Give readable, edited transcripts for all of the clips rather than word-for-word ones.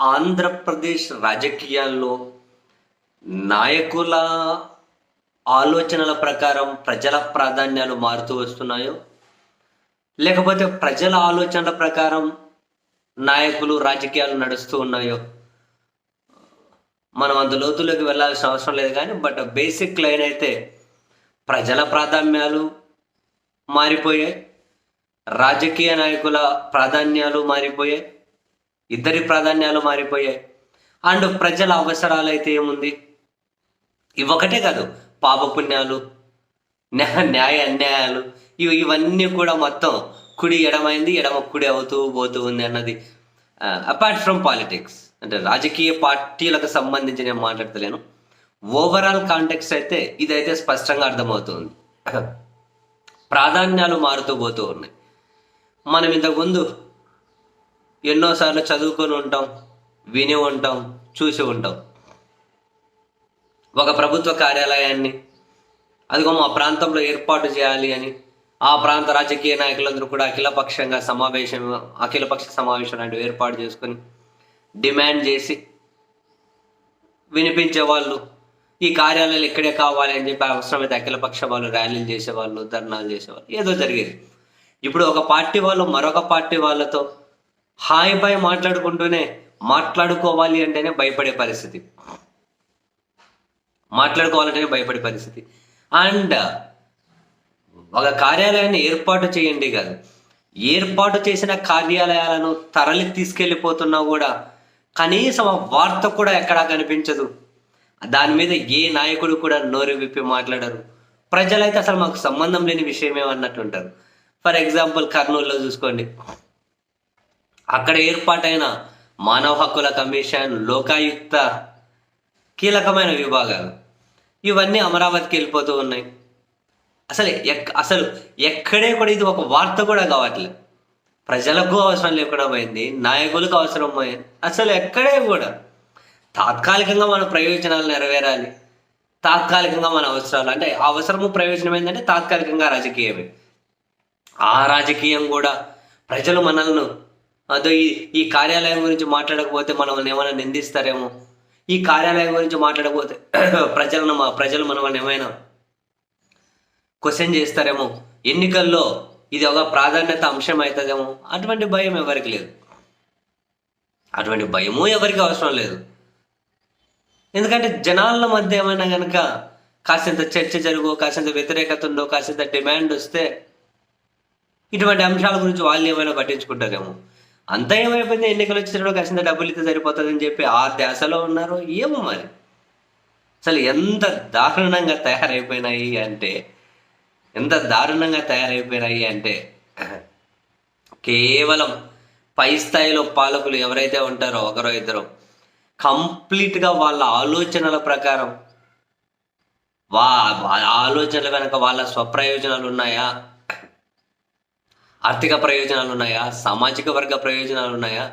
ఆంధ్రప్రదేశ్ రాజకీయాల్లో నాయకుల ఆలోచనల ప్రకారం ప్రజల ప్రాధాన్యాలు మారుతూ వస్తున్నాయో, లేకపోతే ప్రజల ఆలోచనల ప్రకారం నాయకులు రాజకీయాలు నడుస్తూ ఉన్నాయో మనం అంత లోతులోకి వెళ్ళాల్సిన అవసరం లేదు. కానీ బేసిక్ లైన్ అయితే ప్రజల ప్రాధాన్యాలు మారిపోయాయి, రాజకీయ నాయకుల ప్రాధాన్యాలు మారిపోయాయి, ఇద్దరి ప్రాధాన్యాలు మారిపోయాయి. అండ్ ప్రజల అవసరాలు అయితే ఏముంది, ఇవొకటే కాదు, పాపపుణ్యాలు, న్యాయ అన్యాయాలు, ఇవన్నీ కూడా మొత్తం కుడి ఎడమైంది, ఎడమ కుడి అవుతూ పోతూ ఉంది అన్నది. అపార్ట్ ఫ్రమ్ పాలిటిక్స్, అంటే రాజకీయ పార్టీలకు సంబంధించి నేను మాట్లాడతలేను. ఓవరాల్ కాంటెక్స్ట్ అయితే ఇదైతే స్పష్టంగా అర్థమవుతుంది. ప్రాధాన్యాలు మారుతూ పోతూ ఉన్నాయి. మనం ఇంతకుముందు ఎన్నోసార్లు చదువుకొని ఉంటాం, విని ఉంటాం, చూసి ఉంటాం. ఒక ప్రభుత్వ కార్యాలయాన్ని అదిగో మా ప్రాంతంలో ఏర్పాటు చేయాలి అని ఆ ప్రాంత రాజకీయ నాయకులందరూ కూడా అఖిలపక్ష సమావేశం లాంటివి ఏర్పాటు చేసుకొని డిమాండ్ చేసి వినిపించే వాళ్ళు, ఈ కార్యాలయాలు ఇక్కడే కావాలి అని చెప్పి అవసరమైతే అఖిలపక్ష వాళ్ళు ర్యాలీలు చేసేవాళ్ళు, ధర్నాలు చేసేవాళ్ళు, ఏదో జరిగేది. ఇప్పుడు ఒక పార్టీ వాళ్ళు మరొక పార్టీ వాళ్ళతో హాయ్ బాయ్ మాట్లాడుకుంటూనే మాట్లాడుకోవాలి అంటేనే భయపడే పరిస్థితి, అండ్ ఒక కార్యాలయాన్ని ఏర్పాటు చేయండి కాదు, ఏర్పాటు చేసిన కార్యాలయాలను తరలి తీసుకెళ్ళిపోతున్నా కూడా కనీసం ఆ వార్త కూడా ఎక్కడా కనిపించదు. దాని మీద ఏ నాయకుడు కూడా నోరు విప్పి మాట్లాడరు. ప్రజలైతే అసలు మాకు సంబంధం లేని విషయమే అన్నట్టు ఉంటారు. ఫర్ ఎగ్జాంపుల్ కర్నూలులో చూసుకోండి, అక్కడ ఏర్పాటైన మానవ హక్కుల కమిషన్, లోకాయుక్త కీలకమైన విభాగాలు ఇవన్నీ అమరావతికి వెళ్ళిపోతూ ఉన్నాయి. అసలు ఎక్కడే కూడా ఇది ఒక వార్త కూడా కావట్లేదు. ప్రజలకు అవసరం లేకుండా పోయింది, నాయకులకు అవసరం పోయింది. అసలు ఎక్కడే కూడా తాత్కాలికంగా మన ప్రయోజనాలు నెరవేరాలి, తాత్కాలికంగా మన అవసరాలు, అంటే అవసరము ప్రయోజనం ఏంటంటే తాత్కాలికంగా రాజకీయమే. ఆ రాజకీయం కూడా ప్రజలు మనల్ని అదో ఈ కార్యాలయం గురించి మాట్లాడకపోతే మనల్ని ఏమైనా నిందిస్తారేమో, ఈ కార్యాలయం గురించి మాట్లాడకపోతే ప్రజలు మనల్ని ఏమైనా క్వశ్చన్ చేస్తారేమో, ఎన్నికల్లో ఇది ఒక ప్రాధాన్యత అంశం అవుతుందేమో, అటువంటి భయం ఎవరికి లేదు. అటువంటి భయము ఎవరికి అవసరం లేదు. ఎందుకంటే జనాల మధ్య ఏమైనా కనుక కాసింత చర్చ జరుగు, కాసింత వ్యతిరేకత ఉందో, కాసింత డిమాండ్ వస్తే ఇటువంటి అంశాల గురించి వాళ్ళు ఏమైనా పట్టించుకుంటారేమో. అంతా ఏమైపోయింది, ఎన్నికలు వచ్చినప్పుడు కాసింత డబ్బులు ఇస్తే సరిపోతుందని చెప్పి ఆ ధ్యాసలో ఉన్నారు. ఏమో మరి అసలు ఎంత దారుణంగా తయారైపోయినాయి అంటే కేవలం పై స్థాయిలో పాలకులు ఎవరైతే ఉంటారో ఒకరో ఇద్దరు కంప్లీట్గా వాళ్ళ ఆలోచనల ప్రకారం, ఆలోచనల వెనక వాళ్ళ స్వప్రయోజనాలు ఉన్నాయా, ఆర్థిక ప్రయోజనాలు ఉన్నాయా, సామాజిక వర్గ ప్రయోజనాలు ఉన్నాయా,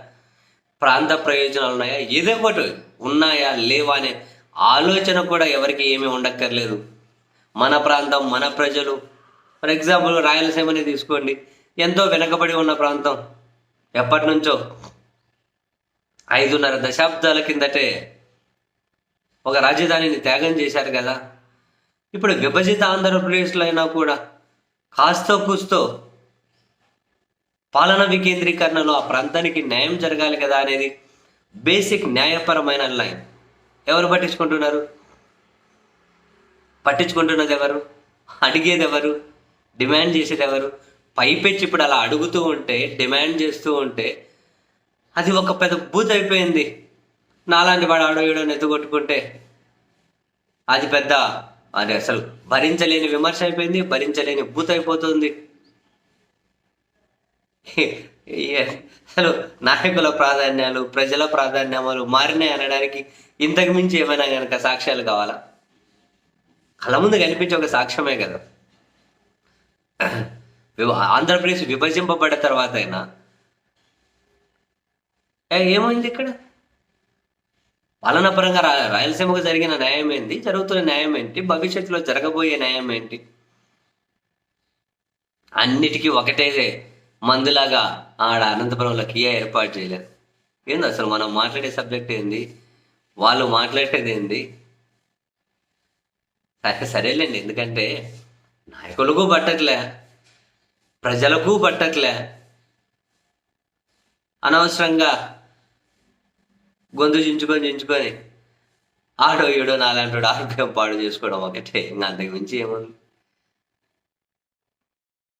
ప్రాంత ప్రయోజనాలు ఉన్నాయా, ఏదో ఒకటి ఉన్నాయా లేవా అనే ఆలోచన కూడా ఎవరికి ఏమీ ఉండక్కర్లేదు. మన ప్రాంతం, మన ప్రజలు, ఫర్ ఎగ్జాంపుల్ రాయలసీమని తీసుకోండి, ఎంతో వెనకబడి ఉన్న ప్రాంతం. ఎప్పటి నుంచో 5.5 దశాబ్దాల కిందటే ఒక రాజధానిని త్యాగం చేశారు కదా. ఇప్పుడు విభజిత ఆంధ్రప్రదేశ్లో అయినా కూడా కాస్తో కూస్తో పాలన వికేంద్రీకరణలో ఆ ప్రాంతానికి న్యాయం జరగాలి కదా అనేది బేసిక్ న్యాయపరమైన లైన్. ఎవరు పట్టించుకుంటున్నది ఎవరు, అడిగేది ఎవరు, డిమాండ్ చేసేది ఎవరు? పైపెచ్చి ఇప్పుడు అలా అడుగుతూ ఉంటే, డిమాండ్ చేస్తూ ఉంటే అది ఒక పెద్ద బూత్ అయిపోయింది. నాలాంటి వాడు ఆడో నెత్తుకొట్టుకుంటే అది అసలు భరించలేని విమర్శ అయిపోయింది, భరించలేని బూత్ అయిపోతుంది. అసలు నాయకుల ప్రాధాన్యాలు, ప్రజల ప్రాధాన్యాలు మారినాయి అనడానికి ఇంతకు మించి ఏమైనా కనుక సాక్ష్యాలు కావాలా? కళ్ళ ముందు కనిపించే ఒక సాక్ష్యమే కదా. ఆంధ్రప్రదేశ్ విభజింపబడ్డ తర్వాత అయినా ఏమైంది ఇక్కడ? పాలనా పరంగా రాయలసీమకు జరిగిన న్యాయం ఏంటి, జరుగుతున్న న్యాయం ఏంటి, భవిష్యత్తులో జరగబోయే న్యాయం ఏంటి? అన్నిటికీ ఒకటే మందులాగా ఆడ అనంతపురంలో కియా ఏర్పాటు చేయలేదు. ఏంది అసలు మనం మాట్లాడే సబ్జెక్ట్ ఏంది, వాళ్ళు మాట్లాడేది ఏంది? సరేలేండి, ఎందుకంటే నాయకులకు పట్టట్లే, ప్రజలకు పట్టట్లే, అనవసరంగా గొంతు చించుకొని ఆడో ఈడో నాలంటాడు ఆరోగ్యం పాడు చేసుకోవడం ఒకటే, ఇంకా అంతకు మించి ఏముంది?